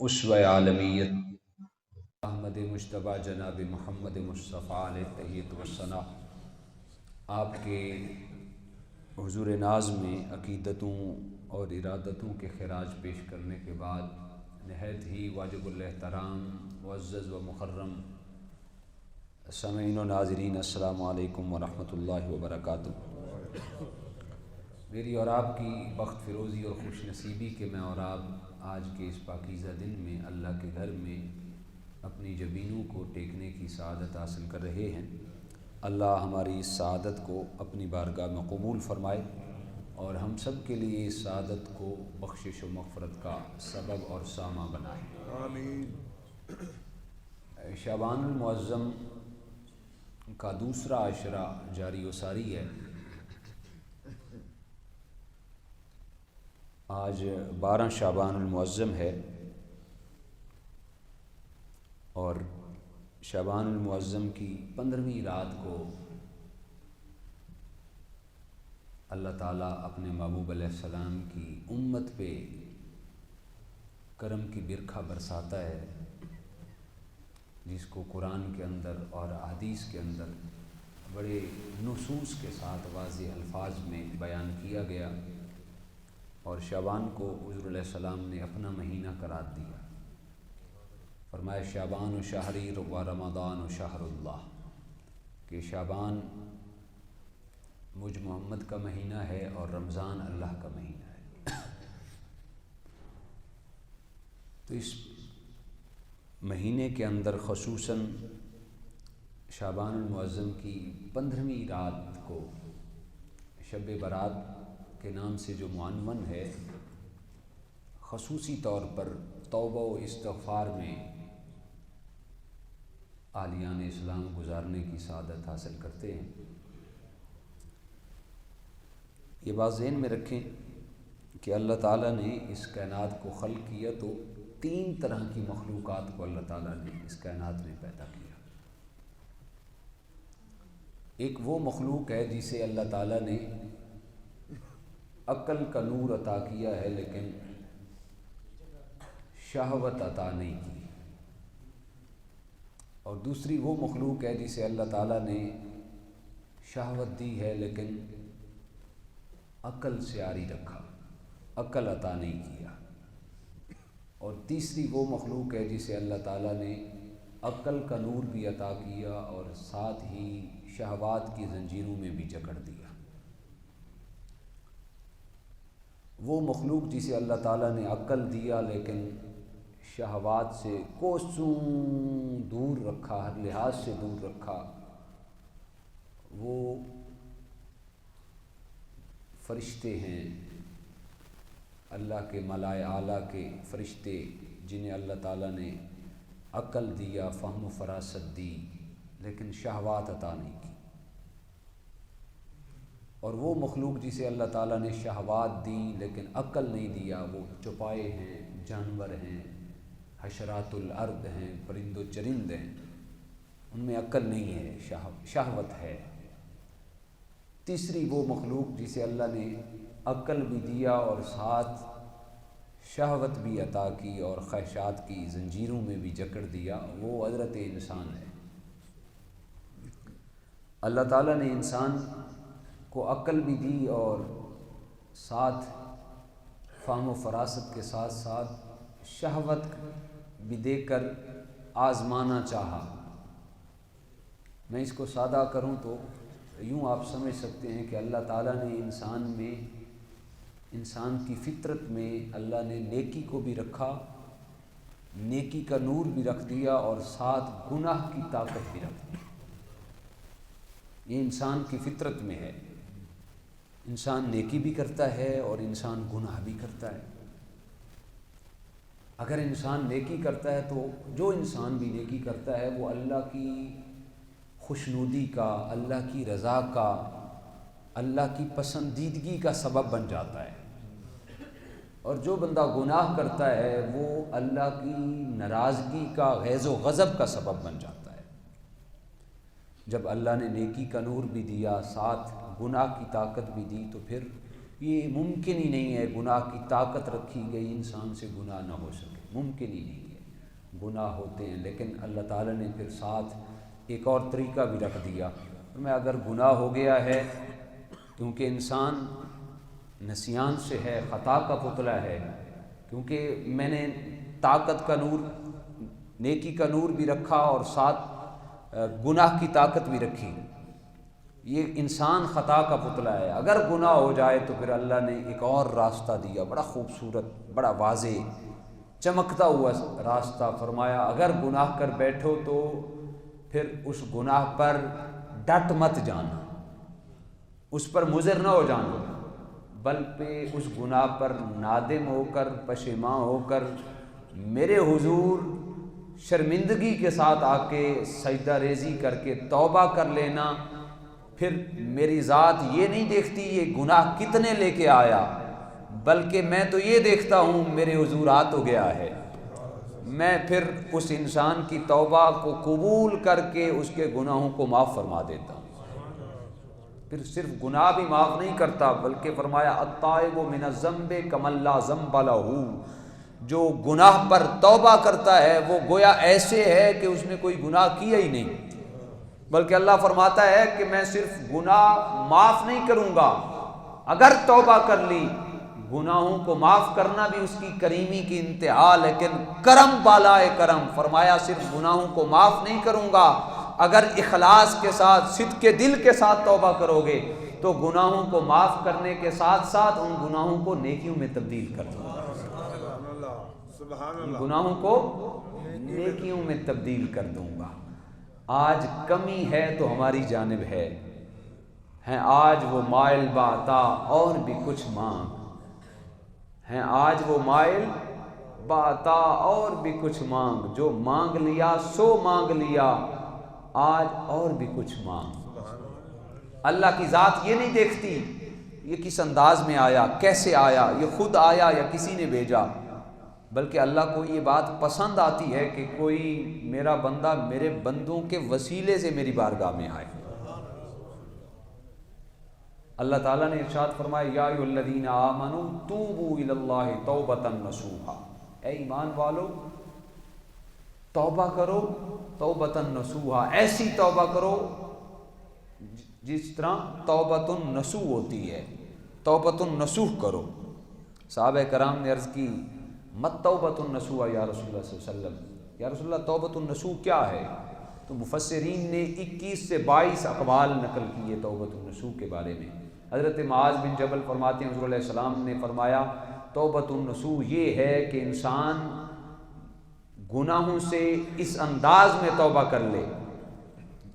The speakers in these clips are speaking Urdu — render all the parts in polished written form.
اسوہ عالمیت احمد مجتبیٰ جناب محمد مصطفیٰ علیہ تحیت والثناء، آپ کے حضور ناز میں عقیدتوں اور ارادتوں کے خراج پیش کرنے کے بعد نہایت ہی واجب الاحترام معزز و مکرم سامعین و ناظرین، السلام علیکم ورحمۃ اللہ وبرکاتہ۔ میری اور آپ کی بخت فروزی اور خوش نصیبی کہ میں اور آپ آج کے اس پاکیزہ دن میں اللہ کے گھر میں اپنی جبینوں کو ٹیکنے کی سعادت حاصل کر رہے ہیں۔ اللہ ہماری اس سعادت کو اپنی بارگاہ میں قبول فرمائے اور ہم سب کے لیے اس سعادت کو بخشش و مغفرت کا سبب اور سامہ بنائے، آمین۔ شعبان المعظم کا دوسرا عشرہ جاری و ساری ہے۔ آج 12 شعبان المعظم ہے اور شعبان المعظم کی 15ویں رات کو اللہ تعالیٰ اپنے محبوب علیہ السلام کی امت پہ کرم کی برکھا برساتا ہے، جس کو قرآن کے اندر اور حدیث کے اندر بڑے نصوص کے ساتھ واضح الفاظ میں بیان کیا گیا، اور شعبان کو حضور علیہ السلام نے اپنا مہینہ قرار دیا۔ فرمایا شعبان و شہری و رمضان و شہر اللہ، کہ شعبان مجھ محمد کا مہینہ ہے اور رمضان اللہ کا مہینہ ہے۔ تو اس مہینے کے اندر خصوصاً شعبان المعظم کی 15ویں رات کو شب برات کے نام سے جو معنون ہے، خصوصی طور پر توبہ و استغفار میں عالیان اسلام گزارنے کی سعادت حاصل کرتے ہیں۔ یہ بات ذہن میں رکھیں کہ اللہ تعالیٰ نے اس کائنات کو خلق کیا تو 3 طرح کی مخلوقات کو اللہ تعالیٰ نے اس کائنات میں پیدا کیا۔ ایک وہ مخلوق ہے جسے اللہ تعالیٰ نے عقل کا نور عطا کیا ہے لیکن شہوت عطا نہیں کی، اور دوسری وہ مخلوق ہے جسے اللہ تعالیٰ نے شہوت دی ہے لیکن عقل سے عاری رکھا، عقل عطا نہیں کیا، اور تیسری وہ مخلوق ہے جسے اللہ تعالیٰ نے عقل کا نور بھی عطا کیا اور ساتھ ہی شہوات کی زنجیروں میں بھی جکڑ دیا۔ وہ مخلوق جسے اللہ تعالیٰ نے عقل دیا لیکن شہوات سے کوسوں دور رکھا، ہر لحاظ سے دور رکھا، وہ فرشتے ہیں، اللہ کے ملائے اعلیٰ کے فرشتے، جنہیں اللہ تعالیٰ نے عقل دیا، فہم و فراست دی، لیکن شہوات عطا نہیں کی۔ اور وہ مخلوق جسے اللہ تعالیٰ نے شہوات دی لیکن عقل نہیں دیا، وہ چوپائے ہیں، جانور ہیں، حشرات الارض ہیں، پرند و چرند ہیں، ان میں عقل نہیں ہے، شہوت ہے۔ تیسری وہ مخلوق جسے اللہ نے عقل بھی دیا اور ساتھ شہوت بھی عطا کی اور خواہشات کی زنجیروں میں بھی جکڑ دیا، وہ حضرت انسان ہے۔ اللہ تعالیٰ نے انسان کو عقل بھی دی اور ساتھ فہم و فراست کے ساتھ ساتھ شہوت بھی دے کر آزمانا چاہا۔ میں اس کو سادہ کروں تو یوں آپ سمجھ سکتے ہیں کہ اللہ تعالیٰ نے انسان کی فطرت میں اللہ نے نیکی کو بھی رکھا، نیکی کا نور بھی رکھ دیا اور ساتھ گناہ کی طاقت بھی رکھ دی۔ یہ انسان کی فطرت میں ہے، انسان نیکی بھی کرتا ہے اور انسان گناہ بھی کرتا ہے۔ اگر انسان نیکی کرتا ہے تو جو انسان بھی نیکی کرتا ہے وہ اللہ کی خوشنودی کا، اللہ کی رضا کا، اللہ کی پسندیدگی کا سبب بن جاتا ہے، اور جو بندہ گناہ کرتا ہے وہ اللہ کی ناراضگی کا، غیظ و غضب کا سبب بن جاتا ہے۔ جب اللہ نے نیکی کا نور بھی دیا، ساتھ گناہ کی طاقت بھی دی، تو پھر یہ ممکن ہی نہیں ہے گناہ کی طاقت رکھی گئی انسان سے گناہ نہ ہو سکے۔ ممکن ہی نہیں ہے، گناہ ہوتے ہیں، لیکن اللہ تعالیٰ نے پھر ساتھ ایک اور طریقہ بھی رکھ دیا۔ میں اگر گناہ ہو گیا ہے، کیونکہ انسان نسیان سے ہے، خطا کا پتلا ہے، کیونکہ میں نے طاقت کا نور، نیکی کا نور بھی رکھا اور ساتھ گناہ کی طاقت بھی رکھی، یہ انسان خطا کا پتلا ہے۔ اگر گناہ ہو جائے تو پھر اللہ نے ایک اور راستہ دیا، بڑا خوبصورت، بڑا واضح، چمکتا ہوا راستہ۔ فرمایا اگر گناہ کر بیٹھو تو پھر اس گناہ پر ڈٹ مت جانا، اس پر مضر نہ ہو جانا، بلکہ اس گناہ پر نادم ہو کر، پشیماں ہو کر میرے حضور شرمندگی کے ساتھ آ کے سجدہ ریزی کر کے توبہ کر لینا۔ پھر میری ذات یہ نہیں دیکھتی یہ گناہ کتنے لے کے آیا، بلکہ میں تو یہ دیکھتا ہوں میرے حضور آ تو گیا ہے۔ میں پھر اس انسان کی توبہ کو قبول کر کے اس کے گناہوں کو معاف فرما دیتا ہوں۔ پھر صرف گناہ بھی معاف نہیں کرتا، بلکہ فرمایا التائب من الذنب کمن لا ذنب لہ، جو گناہ پر توبہ کرتا ہے وہ گویا ایسے ہے کہ اس نے کوئی گناہ کیا ہی نہیں، بلکہ اللہ فرماتا ہے کہ میں صرف گناہ معاف نہیں کروں گا، اگر توبہ کر لی، گناہوں کو معاف کرنا بھی اس کی کریمی کی انتہا، لیکن کرم بالائے کرم۔ فرمایا صرف گناہوں کو معاف نہیں کروں گا، اگر اخلاص کے ساتھ، صدق کے دل کے ساتھ توبہ کرو گے تو گناہوں کو معاف کرنے کے ساتھ ساتھ ان گناہوں کو نیکیوں میں تبدیل کر دوں گا، ان گناہوں کو نیکیوں میں تبدیل کر دوں گا۔ آج کمی ہے تو ہماری جانب ہے، ہیں آج وہ مائل بعطا اور بھی کچھ مانگ، ہیں آج وہ مائل بعطا اور بھی کچھ مانگ، جو مانگ لیا سو مانگ لیا، آج اور بھی کچھ مانگ۔ اللہ کی ذات یہ نہیں دیکھتی یہ کس انداز میں آیا، کیسے آیا، یہ خود آیا یا کسی نے بھیجا، بلکہ اللہ کو یہ بات پسند آتی ہے کہ کوئی میرا بندہ میرے بندوں کے وسیلے سے میری بارگاہ میں آئے۔ اللہ تعالیٰ نے ارشاد فرمایا یا ایھا الذین آمنوا توبوا الی اللہ توبۃ نصوحا، اے ایمان والو توبہ کرو، توبۃ نصوحا، ایسی توبہ کرو جس طرح توبۃ النصوح ہوتی ہے، توبۃ النصوح کرو۔ صحابہ کرام نے عرض کی مت توبۃ النصوح یا رسول اللہ صلی اللہ علیہ وسلم، یا رسول اللہ توبۃ النصوح کیا ہے؟ تو مفسرین نے 21 سے 22 اقوال نقل کیے توبۃ النصوح کے بارے میں۔ حضرت معاذ بن جبل فرماتے ہیں حضور علیہ السلام نے فرمایا توبۃ النصوح یہ ہے کہ انسان گناہوں سے اس انداز میں توبہ کر لے،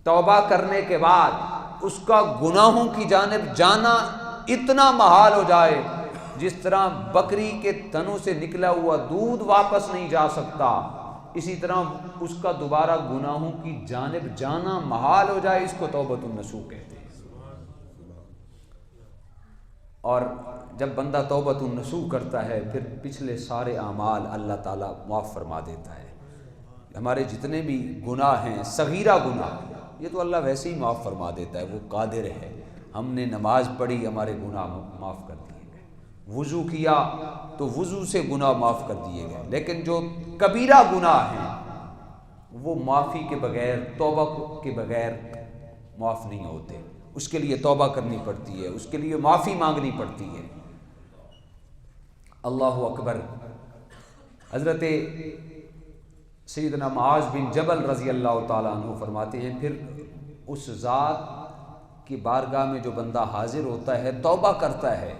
توبہ کرنے کے بعد اس کا گناہوں کی جانب جانا اتنا محال ہو جائے جس طرح بکری کے تنوں سے نکلا ہوا دودھ واپس نہیں جا سکتا، اسی طرح اس کا دوبارہ گناہوں کی جانب جانا محال ہو جائے، اس کو توبۃ النصوح کہتے ہیں۔ اور جب بندہ توبۃ النصوح کرتا ہے پھر پچھلے سارے اعمال اللہ تعالیٰ معاف فرما دیتا ہے۔ ہمارے جتنے بھی گناہ ہیں، صغیرہ گناہ، یہ تو اللہ ویسے ہی معاف فرما دیتا ہے، وہ قادر ہے۔ ہم نے نماز پڑھی، ہمارے گناہ معاف کر دیے گئے، وضو کیا تو وضو سے گناہ معاف کر دیے گئے، لیکن جو کبیرہ گناہ ہیں وہ معافی کے بغیر، توبہ کے بغیر معاف نہیں ہوتے، اس کے لیے توبہ کرنی پڑتی ہے، اس کے لیے معافی مانگنی پڑتی ہے۔ اللہ اکبر۔ حضرت سیدنا معاذ بن جبل رضی اللہ تعالیٰ عنہ فرماتے ہیں پھر اس ذات کی بارگاہ میں جو بندہ حاضر ہوتا ہے، توبہ کرتا ہے،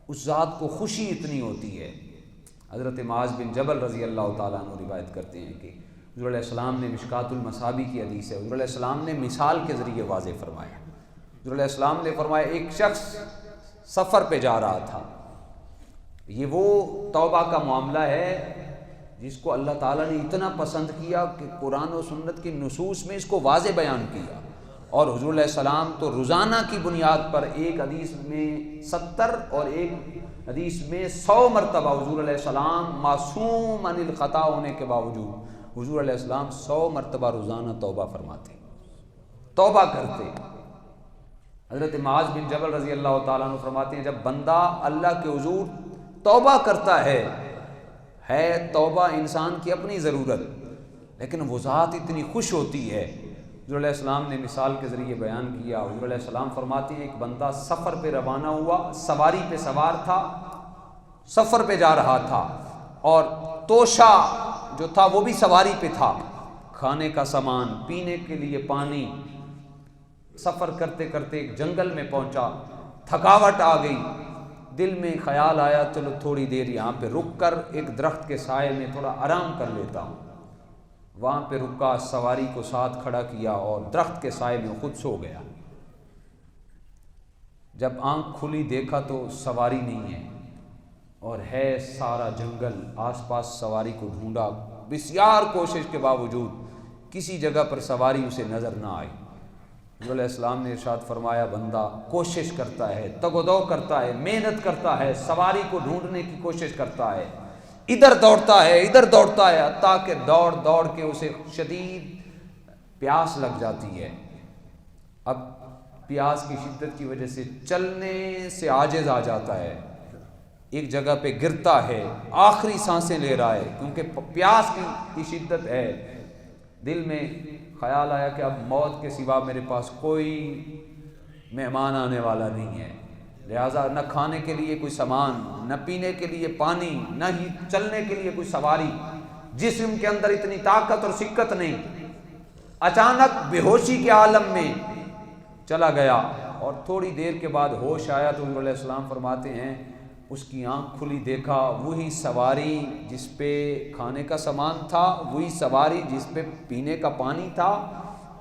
اس ذات کو خوشی اتنی ہوتی ہے۔ حضرت معاذ بن جبل رضی اللہ تعالیٰ عنہ روایت کرتے ہیں کہ حضور علیہ السلام نے مشکات المصابیح کی حدیث ہے، حضور علیہ السلام نے مثال کے ذریعے واضح فرمایا۔ حضور علیہ السلام نے فرمایا ایک شخص سفر پہ جا رہا تھا، یہ وہ توبہ کا معاملہ ہے جس کو اللہ تعالیٰ نے اتنا پسند کیا کہ قرآن و سنت کی نصوص میں اس کو واضح بیان کیا، اور حضور علیہ السلام تو روزانہ کی بنیاد پر ایک حدیث میں 70 اور ایک حدیث میں 100 مرتبہ حضور علیہ السلام معصوم عن الخطا ہونے کے باوجود حضور علیہ السلام 100 مرتبہ روزانہ توبہ فرماتے، توبہ کرتے۔ حضرت معاذ بن جبل رضی اللہ تعالیٰ عنہ فرماتے ہیں جب بندہ اللہ کے حضور توبہ کرتا ہے، ہے توبہ انسان کی اپنی ضرورت، لیکن وہ ذات اتنی خوش ہوتی ہے۔ حضور علیہ السلام نے مثال کے ذریعے بیان کیا۔ حضور علیہ السلام فرماتے ہیں ایک بندہ سفر پہ روانہ ہوا، سواری پہ سوار تھا، سفر پہ جا رہا تھا، اور توشہ جو تھا وہ بھی سواری پہ تھا، کھانے کا سامان، پینے کے لیے پانی۔ سفر کرتے کرتے ایک جنگل میں پہنچا، تھکاوٹ آ گئی، دل میں خیال آیا چلو تھوڑی دیر یہاں پہ رک کر ایک درخت کے سائے میں تھوڑا آرام کر لیتا ہوں۔ وہاں پہ رکا، سواری کو ساتھ کھڑا کیا اور درخت کے سائے میں خود سو گیا۔ جب آنکھ کھلی دیکھا تو سواری نہیں ہے، اور ہے سارا جنگل، آس پاس سواری کو ڈھونڈا، بسیار کوشش کے باوجود کسی جگہ پر سواری اسے نظر نہ آئی۔ حضور علیہ السلام نے ارشاد فرمایا بندہ کوشش کرتا ہے، تگ و دو کرتا ہے، محنت کرتا ہے، سواری کو ڈھونڈنے کی کوشش کرتا ہے، ادھر دوڑتا ہے ادھر دوڑتا ہے، حتیٰ کہ دوڑ دوڑ کے اسے شدید پیاس لگ جاتی ہے۔ اب پیاس کی شدت کی وجہ سے چلنے سے عاجز آ جاتا ہے، ایک جگہ پہ گرتا ہے، آخری سانسیں لے رہا ہے کیونکہ پیاس کی شدت ہے۔ دل میں خیال آیا کہ اب موت کے سوا میرے پاس کوئی مہمان آنے والا نہیں ہے، لہٰذا نہ کھانے کے لیے کوئی سامان، نہ پینے کے لیے پانی، نہ ہی چلنے کے لیے کوئی سواری، جسم کے اندر اتنی طاقت اور سکت نہیں۔ اچانک بے ہوشی کے عالم میں چلا گیا، اور تھوڑی دیر کے بعد ہوش آیا تو حضور علیہ السلام فرماتے ہیں اس کی آنکھ کھلی، دیکھا وہی سواری جس پہ کھانے کا سامان تھا، وہی سواری جس پہ پینے کا پانی تھا۔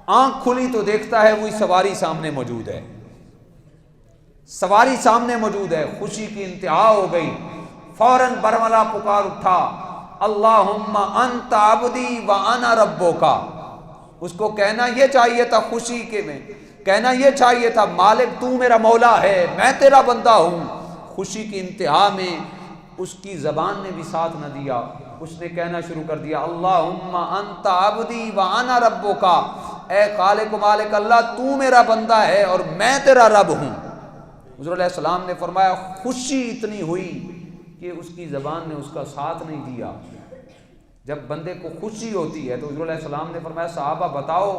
آنکھ کھلی تو دیکھتا ہے وہی سواری سامنے موجود ہے، سواری سامنے موجود ہے۔ خوشی کی انتہا ہو گئی، فوراً برملا پکار اٹھا، اللہم انت عبدی وانا ربوکا۔ اس کو کہنا یہ چاہیے تھا، خوشی کے میں کہنا یہ چاہیے تھا مالک تو میرا مولا ہے، میں تیرا بندہ ہوں۔ خوشی کی انتہا میں اس کی زبان نے بھی ساتھ نہ دیا، اس نے کہنا شروع کر دیا اللہم انت عبدی وانا ربوکا، اے خالق و مالک اللہ تو میرا بندہ ہے اور میں تیرا رب ہوں۔ حضور علیہ السلام نے فرمایا خوشی اتنی ہوئی کہ اس کی زبان نے اس کا ساتھ نہیں دیا۔ جب بندے کو خوشی ہوتی ہے تو حضور علیہ السلام نے فرمایا صحابہ بتاؤ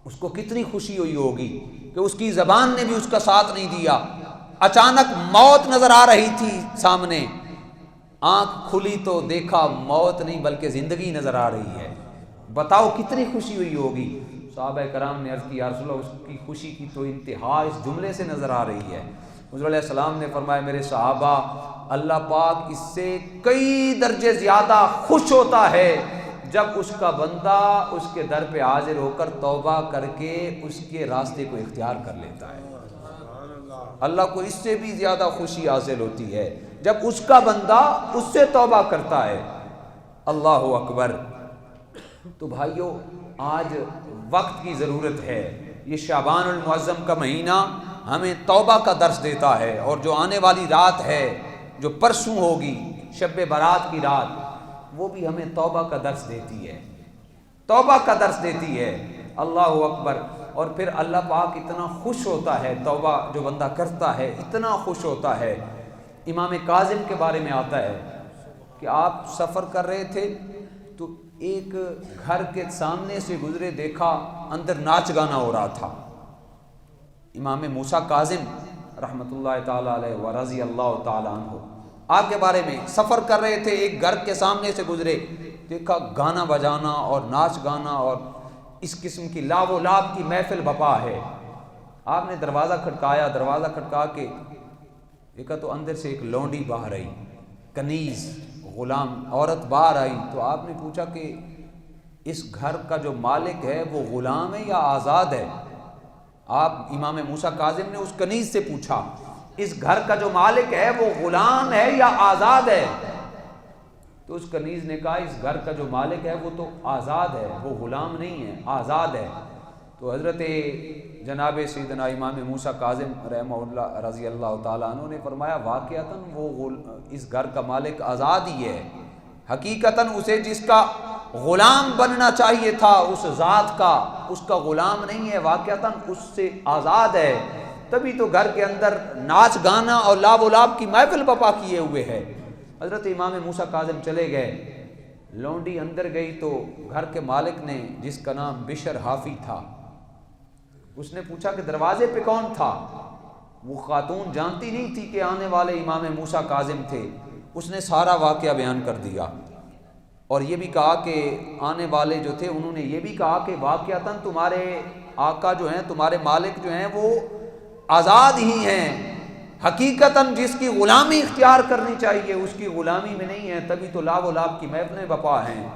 اس کو کتنی خوشی ہوئی ہوگی کہ اس کی زبان نے بھی اس کا ساتھ نہیں دیا۔ اچانک موت نظر آ رہی تھی سامنے، آنکھ کھلی تو دیکھا موت نہیں بلکہ زندگی نظر آ رہی ہے، بتاؤ کتنی خوشی ہوئی ہوگی۔ صحابہ کرام نے عرض کی یا رسول اللہ اس کی خوشی کی تو انتہا اس جملے سے نظر آ رہی ہے۔ حضور علیہ السلام نے فرمایا میرے صحابہ اللہ پاک اس سے کئی درجے زیادہ خوش ہوتا ہے جب اس کا بندہ اس کے در پہ حاضر ہو کر توبہ کر کے اس کے راستے کو اختیار کر لیتا ہے۔ اللہ کو اس سے بھی زیادہ خوشی حاصل ہوتی ہے جب اس کا بندہ اس سے توبہ کرتا ہے۔ اللہ اکبر۔ تو بھائیو آج وقت کی ضرورت ہے، یہ شعبان المعظم کا مہینہ ہمیں توبہ کا درس دیتا ہے، اور جو آنے والی رات ہے جو پرسوں ہوگی شب برات کی رات، وہ بھی ہمیں توبہ کا درس دیتی ہے، توبہ کا درس دیتی ہے۔ اللہ اکبر۔ اور پھر اللہ پاک اتنا خوش ہوتا ہے، توبہ جو بندہ کرتا ہے اتنا خوش ہوتا ہے۔ امام کاظم کے بارے میں آتا ہے کہ آپ سفر کر رہے تھے تو ایک گھر کے سامنے سے گزرے، دیکھا اندر ناچ گانا ہو رہا تھا۔ امام موسیٰ کاظم رحمۃ اللہ تعالیٰ علیہ ورضی اللہ تعالیٰ عنہ آپ کے بارے میں سفر کر رہے تھے، ایک گھر کے سامنے سے گزرے، دیکھا گانا بجانا اور ناچ گانا اور اس قسم کی لاو و لاب کی محفل بپا ہے۔ آپ نے دروازہ کھٹکایا، دروازہ کھٹکا کے دیکھا تو اندر سے ایک لونڈی باہر آئی، کنیز غلام عورت باہر آئی۔ تو آپ نے پوچھا کہ اس گھر کا جو مالک ہے وہ غلام ہے یا آزاد ہے؟ آپ امام موسیٰ کاظم نے اس کنیز سے پوچھا اس گھر کا جو مالک ہے وہ غلام ہے یا آزاد ہے؟ تو اس کنیز نے کہا اس گھر کا جو مالک ہے وہ تو آزاد ہے، وہ غلام نہیں ہے، آزاد ہے۔ تو حضرت جناب سیدنا امام موسیٰ کاظم رحمہ اللہ رضی اللہ تعالیٰ عنہ نے فرمایا واقعتاً وہ اس گھر کا مالک آزاد ہی ہے، حقیقتاً اسے جس کا غلام بننا چاہیے تھا اس ذات کا، اس کا غلام نہیں ہے، واقعتاً اس سے آزاد ہے، تبھی تو گھر کے اندر ناچ گانا اور لاب و لاب کی محفل بپا کیے ہوئے ہے۔ حضرت امام موسیٰ کاظم چلے گئے، لونڈی اندر گئی تو گھر کے مالک نے، جس کا نام بشر حافی تھا، اس نے پوچھا کہ دروازے پہ کون تھا؟ وہ خاتون جانتی نہیں تھی کہ آنے والے امام موسیٰ کاظم تھے۔ اس نے سارا واقعہ بیان کر دیا اور یہ بھی کہا کہ آنے والے جو تھے انہوں نے یہ بھی کہا کہ واقعتاً تمہارے آقا جو ہیں، تمہارے مالک جو ہیں وہ آزاد ہی ہیں، حقیقتاً جس کی غلامی اختیار کرنی چاہیے اس کی غلامی میں نہیں ہے، تبھی تو لاب و لاب کی محفلیں بپا ہیں۔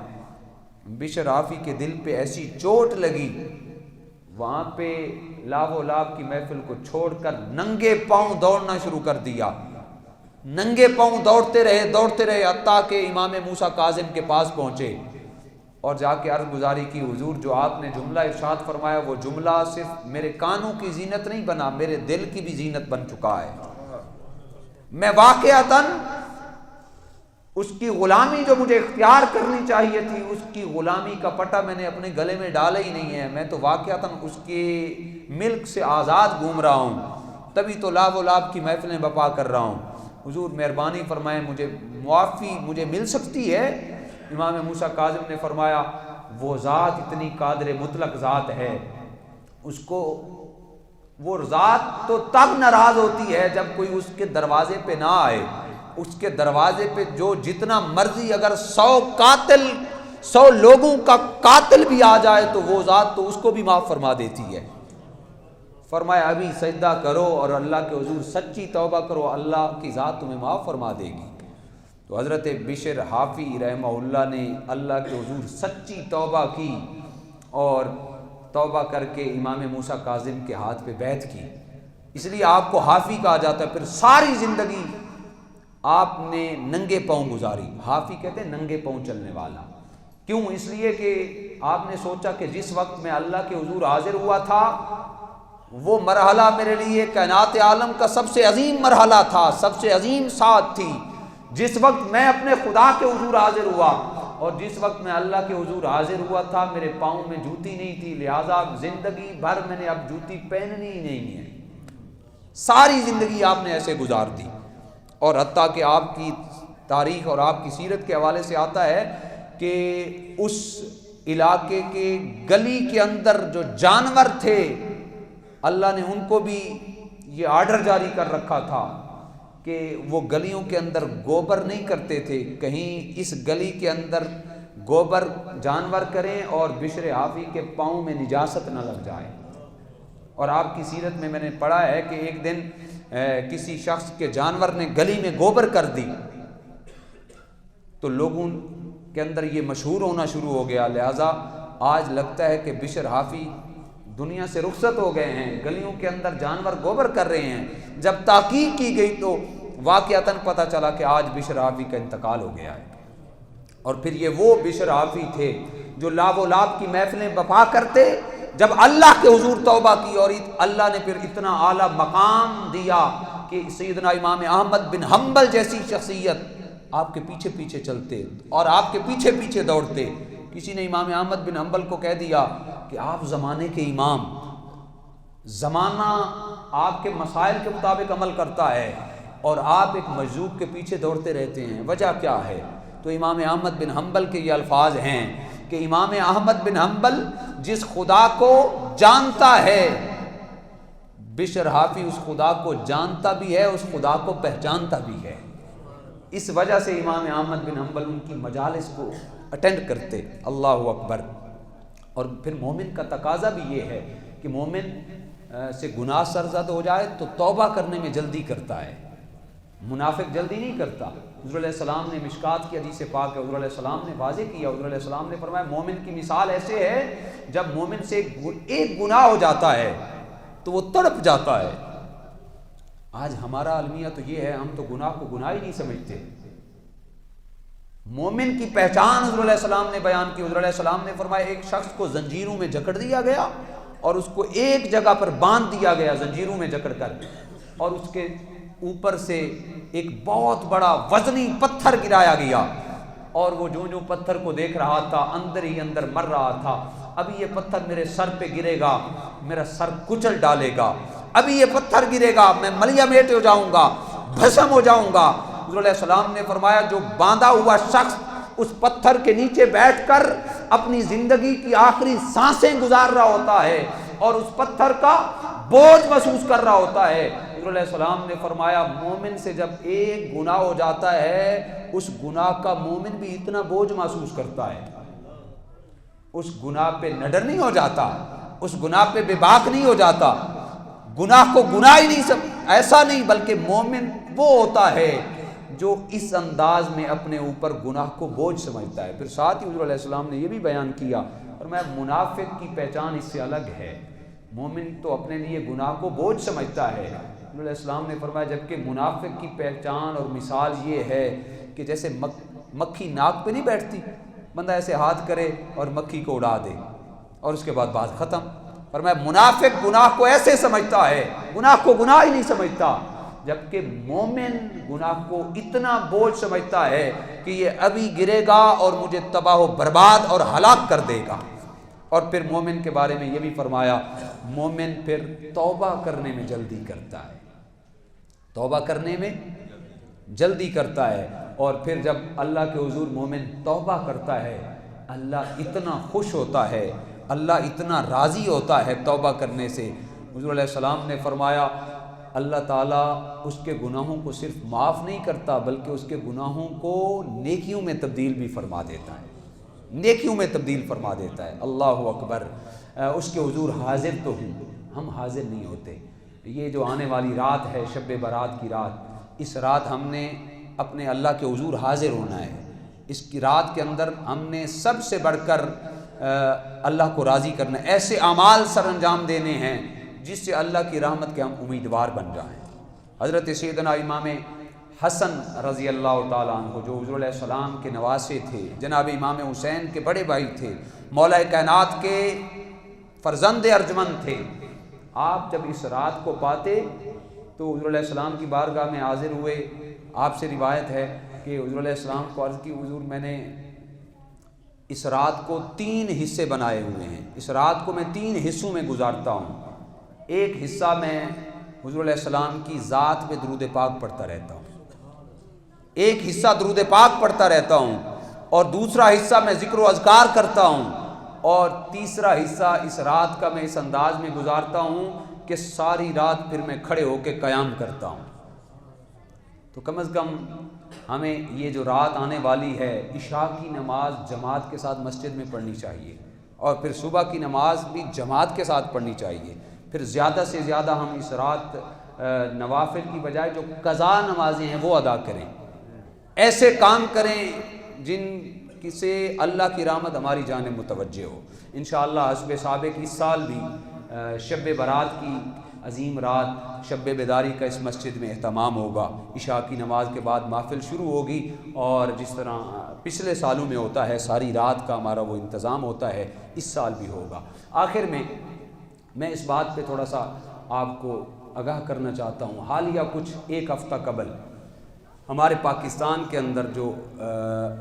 بشر حافی کے دل پہ ایسی چوٹ لگی، وہاں پہ لاب و لاب کی محفل کو چھوڑ کر ننگے پاؤں دوڑنا شروع کر دیا۔ ننگے پاؤں دوڑتے رہے حتیٰ کہ امام موسیٰ کاظم کے پاس پہنچے اور جا کے عرض گزاری کی، حضور جو آپ نے جملہ ارشاد فرمایا وہ جملہ صرف میرے کانوں کی زینت نہیں بنا، میرے دل کی بھی زینت بن چکا ہے۔ میں واقعتاً اس کی غلامی جو مجھے اختیار کرنی چاہیے تھی، اس کی غلامی کا پٹا میں نے اپنے گلے میں ڈالا ہی نہیں ہے، میں تو واقعتاً اس کے ملک سے آزاد گھوم رہا ہوں، تبھی تو لاب و لاب کی محفلیں بپا کر رہا ہوں۔ حضور مہربانی فرمائیں، مجھے معافی مجھے مل سکتی ہے؟ امام موسیٰ کاظم نے فرمایا وہ ذات اتنی قادر مطلق ذات ہے، اس کو وہ ذات تو تب ناراض ہوتی ہے جب کوئی اس کے دروازے پہ نہ آئے۔ اس کے دروازے پہ جو جتنا مرضی اگر 100 لوگوں کا قاتل بھی آ جائے تو وہ ذات تو اس کو بھی معاف فرما دیتی ہے۔ فرمایا ابھی سجدہ کرو اور اللہ کے حضور سچی توبہ کرو، اللہ کی ذات تمہیں معاف فرما دے گی۔ تو حضرت بشر حافی رحمہ اللہ نے اللہ کے حضور سچی توبہ کی اور توبہ کر کے امام موسیٰ کاظم کے ہاتھ پہ بیعت کی، اس لیے آپ کو حافی کہا جاتا ہے۔ پھر ساری زندگی آپ نے ننگے پاؤں گزاری، حافی کہتے ہیں ننگے پاؤں چلنے والا۔ کیوں؟ اس لیے کہ آپ نے سوچا کہ جس وقت میں اللہ کے حضور حاضر ہوا تھا وہ مرحلہ میرے لیے کائنات عالم کا سب سے عظیم مرحلہ تھا، سب سے عظیم سعادت تھی۔ جس وقت میں اپنے خدا کے حضور حاضر ہوا اور جس وقت میں اللہ کے حضور حاضر ہوا تھا میرے پاؤں میں جوتی نہیں تھی، لہٰذا زندگی بھر میں نے اب جوتی پہننی ہی نہیں ہے۔ ساری زندگی آپ نے ایسے گزار دی، اور حتیٰ کہ آپ کی تاریخ اور آپ کی سیرت کے حوالے سے آتا ہے کہ اس علاقے کے گلی کے اندر جو جانور تھے اللہ نے ان کو بھی یہ آرڈر جاری کر رکھا تھا کہ وہ گلیوں کے اندر گوبر نہیں کرتے تھے، کہیں اس گلی کے اندر گوبر جانور کریں اور بشر حافی کے پاؤں میں نجاست نہ لگ جائے۔ اور آپ کی سیرت میں نے پڑھا ہے کہ ایک دن کسی شخص کے جانور نے گلی میں گوبر کر دی تو لوگوں کے اندر یہ مشہور ہونا شروع ہو گیا، لہٰذا آج لگتا ہے کہ بشر حافی دنیا سے رخصت ہو گئے ہیں، گلیوں کے اندر جانور گوبر کر رہے ہیں۔ جب تحقیق کی گئی تو واقعتاً پتہ چلا کہ آج بشر حافی کا انتقال ہو گیا ہے۔ اور پھر یہ وہ بشر حافی تھے جو لاب و لاب کی محفلیں بپا کرتے، جب اللہ کے حضور توبہ کی اور اللہ نے پھر اتنا اعلیٰ مقام دیا کہ سیدنا امام احمد بن حنبل جیسی شخصیت آپ کے پیچھے پیچھے چلتے اور آپ کے پیچھے پیچھے دوڑتے۔ کسی نے امام احمد بن حنبل کو کہہ دیا کہ آپ زمانے کے امام، زمانہ آپ کے مسائل کے مطابق عمل کرتا ہے اور آپ ایک مجذوب کے پیچھے دوڑتے رہتے ہیں، وجہ کیا ہے؟ تو امام احمد بن حنبل کے یہ الفاظ ہیں کہ امام احمد بن حنبل جس خدا کو جانتا ہے، بشر حافی اس خدا کو جانتا بھی ہے، اس خدا کو پہچانتا بھی ہے۔ اس وجہ سے امام احمد بن حنبل ان کی مجالس کو اٹینڈ کرتے۔ اللہ اکبر۔ اور پھر مومن کا تقاضا بھی یہ ہے کہ مومن سے گناہ سرزد ہو جائے تو توبہ کرنے میں جلدی کرتا ہے، منافق جلدی نہیں کرتا۔ حضور علیہ السلام نے مشکات کی حدیث پاک ہے، حضور علیہ السلام نے واضح کیا، حضور علیہ السلام نے فرمایا مومن کی مثال ایسے ہے جب مومن سے ایک گناہ ہو جاتا ہے تو وہ تڑپ جاتا ہے۔ آج ہمارا المیہ تو یہ ہے، ہم تو گناہ کو گناہ ہی نہیں سمجھتے۔ مومن کی پہچان حضور علیہ السلام نے بیان کی۔ حضور علیہ السلام نے فرمایا ایک شخص کو زنجیروں میں جکڑ دیا گیا اور اس کو ایک جگہ پر باندھ دیا گیا زنجیروں میں جکڑ کر، اور اس کے اوپر سے ایک بہت بڑا وزنی پتھر گرایا گیا، اور وہ جو پتھر کو دیکھ رہا تھا اندر ہی اندر مر رہا تھا۔ ابھی یہ پتھر میرے سر پہ گرے گا، میرا سر کچل ڈالے گا، ابھی یہ پتھر گرے گا، میں ملیا میٹ ہو جاؤں گا، بھسم ہو جاؤں گا۔ حضور علیہ السلام نے فرمایا جو باندھا ہوا شخص اس پتھر کے نیچے بیٹھ کر اپنی زندگی کی آخری سانسیں گزار رہا ہوتا ہے اور اس پتھر کا بوجھ محسوس کر رہا ہوتا ہے، حضور علیہ السلام نے فرمایا مومن سے جب ایک گناہ ہو جاتا ہے اس گناہ کا مومن بھی اتنا بوجھ محسوس کرتا ہے، اس گناہ پہ نڈر نہیں ہو جاتا، اس گناہ پہ بے باک نہیں ہو جاتا، گناہ کو گناہ ہی نہیں ایسا نہیں، بلکہ مومن وہ ہوتا ہے جو اس انداز میں اپنے اوپر گناہ کو بوجھ سمجھتا ہے۔ پھر ساتھ ہی حضور علیہ السلام نے یہ بھی بیان کیا اور میں منافق کی پہچان اس سے الگ ہے، مومن تو اپنے لیے گناہ کو بوجھ سمجھتا ہے، حضور علیہ السلام نے فرمایا جبکہ منافق کی پہچان اور مثال یہ ہے کہ جیسے مکھی ناک پہ نہیں بیٹھتی، بندہ ایسے ہاتھ کرے اور مکھی کو اڑا دے اور اس کے بعد بات ختم۔ فرمایا منافق گناہ کو ایسے سمجھتا ہے، گناہ کو گناہ ہی نہیں سمجھتا، جبکہ مومن گناہ کو اتنا بوجھ سمجھتا ہے کہ یہ ابھی گرے گا اور مجھے تباہ و برباد اور ہلاک کر دے گا۔ اور پھر مومن کے بارے میں یہ بھی فرمایا مومن پھر توبہ کرنے میں جلدی کرتا ہے، توبہ کرنے میں جلدی کرتا ہے، اور پھر جب اللہ کے حضور مومن توبہ کرتا ہے اللہ اتنا خوش ہوتا ہے، اللہ اتنا راضی ہوتا ہے توبہ کرنے سے۔ حضور علیہ السلام نے فرمایا اللہ تعالیٰ اس کے گناہوں کو صرف معاف نہیں کرتا بلکہ اس کے گناہوں کو نیکیوں میں تبدیل بھی فرما دیتا ہے، نیکیوں میں تبدیل فرما دیتا ہے۔ اللہ اکبر۔ اس کے حضور حاضر تو ہوں، ہم حاضر نہیں ہوتے۔ یہ جو آنے والی رات ہے شب برات کی رات، اس رات ہم نے اپنے اللہ کے حضور حاضر ہونا ہے، اس کی رات کے اندر ہم نے سب سے بڑھ کر اللہ کو راضی کرنا ہے، ایسے اعمال سر انجام دینے ہیں جس سے اللہ کی رحمت کے ہم امیدوار بن جائیں۔ حضرت سیدنا امام حسن رضی اللہ تعالیٰ عنہ جو حضور علیہ السلام کے نواسے تھے، جناب امام حسین کے بڑے بھائی تھے، مولا کائنات کے فرزند ارجمند تھے، آپ جب اس رات کو پاتے تو حضور علیہ السلام کی بارگاہ میں حاضر ہوئے۔ آپ سے روایت ہے کہ حضور علیہ السلام کو عرض کی حضور میں نے اس رات کو 3 حصے بنائے ہوئے ہیں، اس رات کو میں 3 حصوں میں گزارتا ہوں، ایک حصہ میں حضور علیہ السلام کی ذات پہ درود پاک پڑھتا رہتا ہوں، ایک حصہ درود پاک پڑھتا رہتا ہوں، اور دوسرا حصہ میں ذکر و اذکار کرتا ہوں، اور تیسرا حصہ اس رات کا میں اس انداز میں گزارتا ہوں کہ ساری رات پھر میں کھڑے ہو کے قیام کرتا ہوں۔ تو کم از کم ہمیں یہ جو رات آنے والی ہے عشاء کی نماز جماعت کے ساتھ مسجد میں پڑھنی چاہیے، اور پھر صبح کی نماز بھی جماعت کے ساتھ پڑھنی چاہیے، پھر زیادہ سے زیادہ ہم اس رات نوافل کی بجائے جو قضا نمازیں ہیں وہ ادا کریں، ایسے کام کریں جن سے اللہ کی رحمت ہماری جانب متوجہ ہو۔ انشاءاللہ حسب سابق اس سال بھی شب برات کی عظیم رات شب بیداری کا اس مسجد میں اہتمام ہوگا، عشاء کی نماز کے بعد محفل شروع ہوگی، اور جس طرح پچھلے سالوں میں ہوتا ہے ساری رات کا ہمارا وہ انتظام ہوتا ہے، اس سال بھی ہوگا۔ آخر میں اس بات پہ تھوڑا سا آپ کو آگاہ کرنا چاہتا ہوں، حالیہ کچھ 1 ہفتہ قبل ہمارے پاکستان کے اندر جو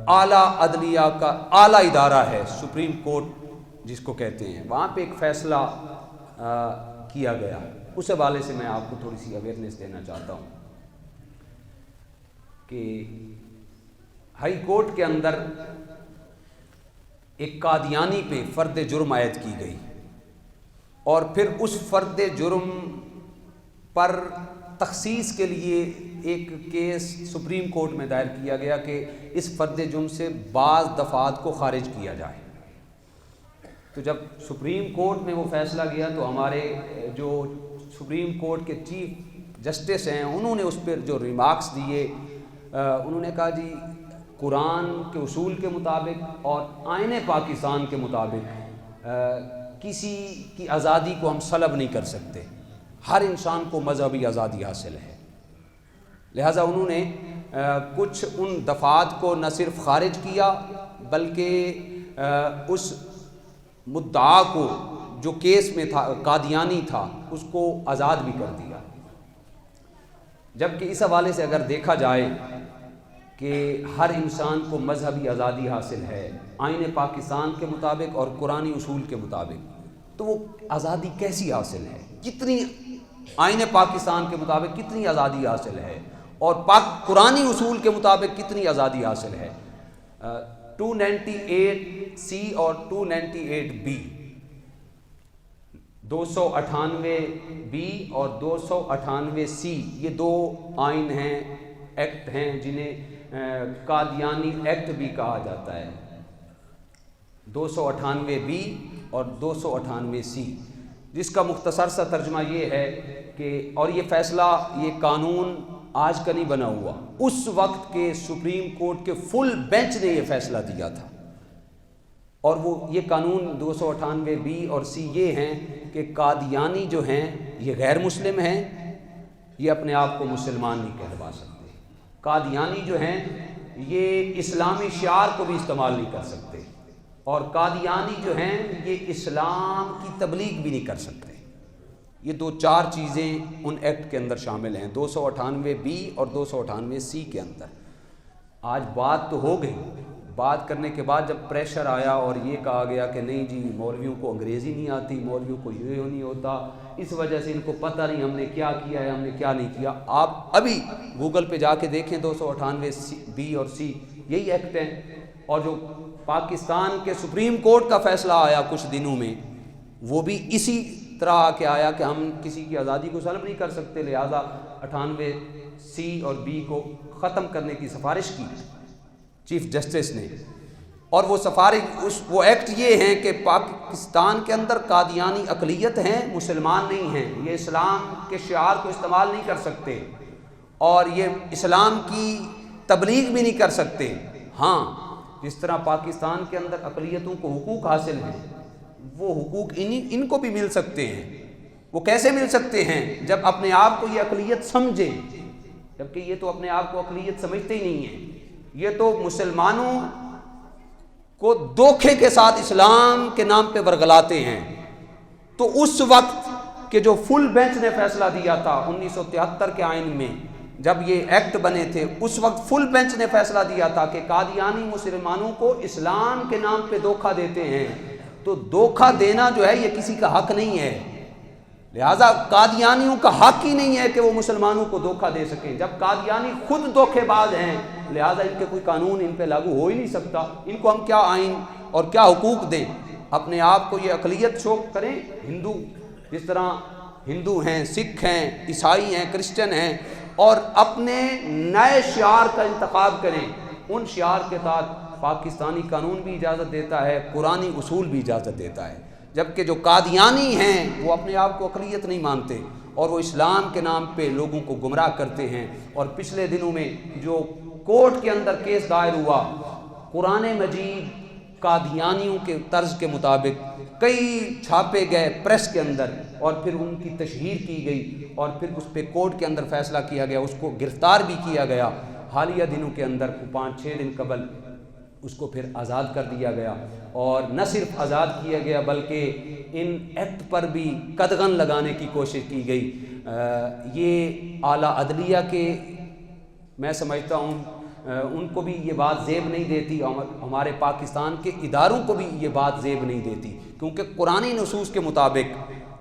اعلیٰ عدلیہ کا اعلیٰ ادارہ ہے سپریم کورٹ جس کو کہتے ہیں، وہاں پہ ایک فیصلہ کیا گیا، اس حوالے سے میں آپ کو تھوڑی سی اویئرنیس دینا چاہتا ہوں کہ ہائی کورٹ کے اندر ایک قادیانی پہ فرد جرم عائد کی گئی، اور پھر اس فرد جرم پر تخصیص کے لیے ایک کیس سپریم کورٹ میں دائر کیا گیا کہ اس فرد جرم سے بعض دفعات کو خارج کیا جائے۔ تو جب سپریم کورٹ میں وہ فیصلہ گیا تو ہمارے جو سپریم کورٹ کے چیف جسٹس ہیں انہوں نے اس پر جو ریمارکس دیے، انہوں نے کہا جی قرآن کے اصول کے مطابق اور آئین پاکستان کے مطابق کسی کی آزادی کو ہم سلب نہیں کر سکتے، ہر انسان کو مذہبی آزادی حاصل ہے، لہٰذا انہوں نے کچھ ان دفعات کو نہ صرف خارج کیا بلکہ اس مدعا کو جو کیس میں تھا قادیانی تھا اس کو آزاد بھی کر دیا۔ جبکہ اس حوالے سے اگر دیکھا جائے کہ ہر انسان کو مذہبی آزادی حاصل ہے آئین پاکستان کے مطابق اور قرآنی اصول کے مطابق، تو وہ آزادی کیسی حاصل ہے، کتنی آئین پاکستان کے مطابق کتنی آزادی حاصل ہے، اور پاک قرآنی اصول کے مطابق کتنی آزادی حاصل ہے. 298C اور 298B، 298B اور 298C، یہ دو آئین ہیں، ایکٹ ہیں، جنہیں قادیانی ایکٹ بھی کہا جاتا ہے. 298B اور 298C، جس کا مختصر سا ترجمہ یہ ہے کہ، اور یہ فیصلہ، یہ قانون آج کا نہیں بنا ہوا، اس وقت کے سپریم کورٹ کے فل بینچ نے یہ فیصلہ دیا تھا. اور وہ یہ قانون 298B اور C یہ ہیں کہ قادیانی جو ہیں یہ غیر مسلم ہیں، یہ اپنے آپ کو مسلمان نہیں کہلوا سکتے. قادیانی جو ہیں یہ اسلامی شعار کو بھی استعمال نہیں کر سکتے، اور قادیانی جو ہیں یہ اسلام کی تبلیغ بھی نہیں کر سکتے. یہ دو چار چیزیں ان ایکٹ کے اندر شامل ہیں 298B اور 298C کے اندر. آج بات تو ہو گئی، بات کرنے کے بعد جب پریشر آیا اور یہ کہا گیا کہ نہیں جی مولویوں کو انگریزی نہیں آتی، مولویوں کو یہ نہیں ہوتا، اس وجہ سے ان کو پتہ نہیں ہم نے کیا کیا ہے، ہم نے کیا نہیں کیا. آپ ابھی گوگل پہ جا کے دیکھیں 298B اور C یہی ایکٹ ہیں. اور جو پاکستان کے سپریم کورٹ کا فیصلہ آیا کچھ دنوں میں، وہ بھی اسی طرح آ کے آیا کہ ہم کسی کی آزادی کو سلب نہیں کر سکتے، لہذا 98C اور B کو ختم کرنے کی سفارش کی چیف جسٹس نے. اور وہ سفارش، وہ ایکٹ یہ ہیں کہ پاکستان کے اندر قادیانی اقلیت ہیں، مسلمان نہیں ہیں، یہ اسلام کے شعار کو استعمال نہیں کر سکتے اور یہ اسلام کی تبلیغ بھی نہیں کر سکتے. ہاں، جس طرح پاکستان کے اندر اقلیتوں کو حقوق حاصل ہیں، وہ حقوق ان کو بھی مل سکتے ہیں. وہ کیسے مل سکتے ہیں؟ جب اپنے آپ کو یہ اقلیت سمجھیں، جبکہ یہ تو اپنے آپ کو اقلیت سمجھتے ہی نہیں ہیں. یہ تو مسلمانوں کو دھوکے کے ساتھ اسلام کے نام پہ ورگلاتے ہیں. تو اس وقت کہ جو فل بینچ نے فیصلہ دیا تھا 1973 کے آئین میں، جب یہ ایکٹ بنے تھے، اس وقت فل بینچ نے فیصلہ دیا تھا کہ قادیانی مسلمانوں کو اسلام کے نام پہ دھوکہ دیتے ہیں. تو دھوکہ دینا جو ہے یہ کسی کا حق نہیں ہے، لہٰذا قادیانیوں کا حق ہی نہیں ہے کہ وہ مسلمانوں کو دھوکہ دے سکیں. جب قادیانی خود دھوکے باز ہیں، لہٰذا ان کے کوئی قانون ان پہ لاگو ہو ہی نہیں سکتا. ان کو ہم کیا آئین اور کیا حقوق دیں؟ اپنے آپ کو یہ اقلیت شو کریں. ہندو جس طرح ہندو ہیں، سکھ ہیں، عیسائی ہیں، کرسچن ہیں، اور اپنے نئے شعار کا انتخاب کریں. ان شعار کے تحت پاکستانی قانون بھی اجازت دیتا ہے، قرآنی اصول بھی اجازت دیتا ہے. جبکہ جو قادیانی ہیں وہ اپنے آپ کو اقلیت نہیں مانتے اور وہ اسلام کے نام پہ لوگوں کو گمراہ کرتے ہیں. اور پچھلے دنوں میں جو کورٹ کے اندر کیس دائر ہوا، قرآن مجید قادیانیوں کے طرز کے مطابق کئی چھاپے گئے پریس کے اندر، اور پھر ان کی تشہیر کی گئی، اور پھر اس پہ کورٹ کے اندر فیصلہ کیا گیا، اس کو گرفتار بھی کیا گیا. حالیہ دنوں کے اندر 5-6 دن قبل اس کو پھر آزاد کر دیا گیا. اور نہ صرف آزاد کیا گیا بلکہ ان ایکٹ پر بھی قدغن لگانے کی کوشش کی گئی. یہ اعلیٰ عدلیہ کے، میں سمجھتا ہوں ان کو بھی یہ بات زیب نہیں دیتی، ہمارے پاکستان کے اداروں کو بھی یہ بات زیب نہیں دیتی، کیونکہ قرآنی نصوص کے مطابق،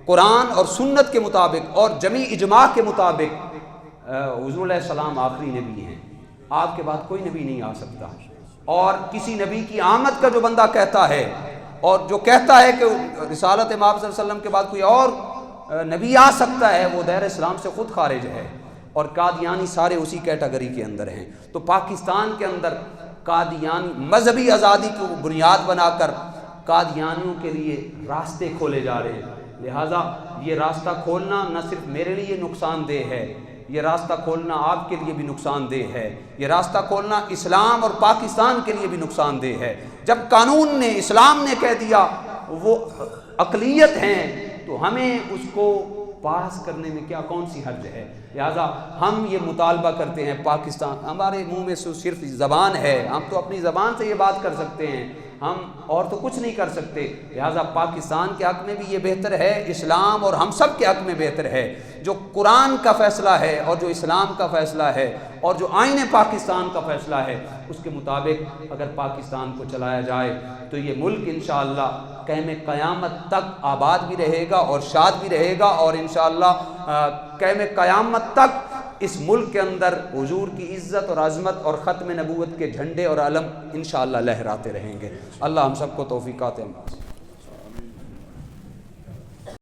قرآن اور سنت کے مطابق اور جمی اجماع کے مطابق حضور علیہ السلام آخری نبی ہیں. آپ کے بعد کوئی نبی نہیں آ سکتا. اور کسی نبی کی آمد کا جو بندہ کہتا ہے، اور جو کہتا ہے کہ رسالت امام صلی اللہ علیہ وسلم کے بعد کوئی اور نبی آ سکتا ہے، وہ دائرہ اسلام سے خود خارج ہے. اور قادیانی سارے اسی کیٹیگری کے اندر ہیں. تو پاکستان کے اندر قادیانی مذہبی آزادی کو بنیاد بنا کر قادیانیوں کے لیے راستے کھولے جا رہے ہیں. لہٰذا یہ راستہ کھولنا نہ صرف میرے لیے نقصان دہ ہے، یہ راستہ کھولنا آپ کے لیے بھی نقصان دہ ہے. یہ راستہ کھولنا اسلام اور پاکستان کے لیے بھی نقصان دہ ہے. جب قانون نے، اسلام نے کہہ دیا وہ اقلیت ہیں، تو ہمیں اس کو پاس کرنے میں کون سی حرج ہے؟ لہٰذا ہم یہ مطالبہ کرتے ہیں. پاکستان، ہمارے منہ میں صرف زبان ہے، ہم تو اپنی زبان سے یہ بات کر سکتے ہیں، ہم اور تو کچھ نہیں کر سکتے. لہٰذا پاکستان کے حق میں بھی یہ بہتر ہے، اسلام اور ہم سب کے حق میں بہتر ہے جو قرآن کا فیصلہ ہے اور جو اسلام کا فیصلہ ہے اور جو آئین پاکستان کا فیصلہ ہے، اس کے مطابق اگر پاکستان کو چلایا جائے تو یہ ملک انشاءاللہ قیام قیامت تک آباد بھی رہے گا اور شاد بھی رہے گا، اور انشاءاللہ قیام قیامت تک اس ملک کے اندر حضور کی عزت اور عظمت اور ختم نبوت کے جھنڈے اور علم انشاءاللہ لہراتے رہیں گے۔ اللہ ہم سب کو توفیقات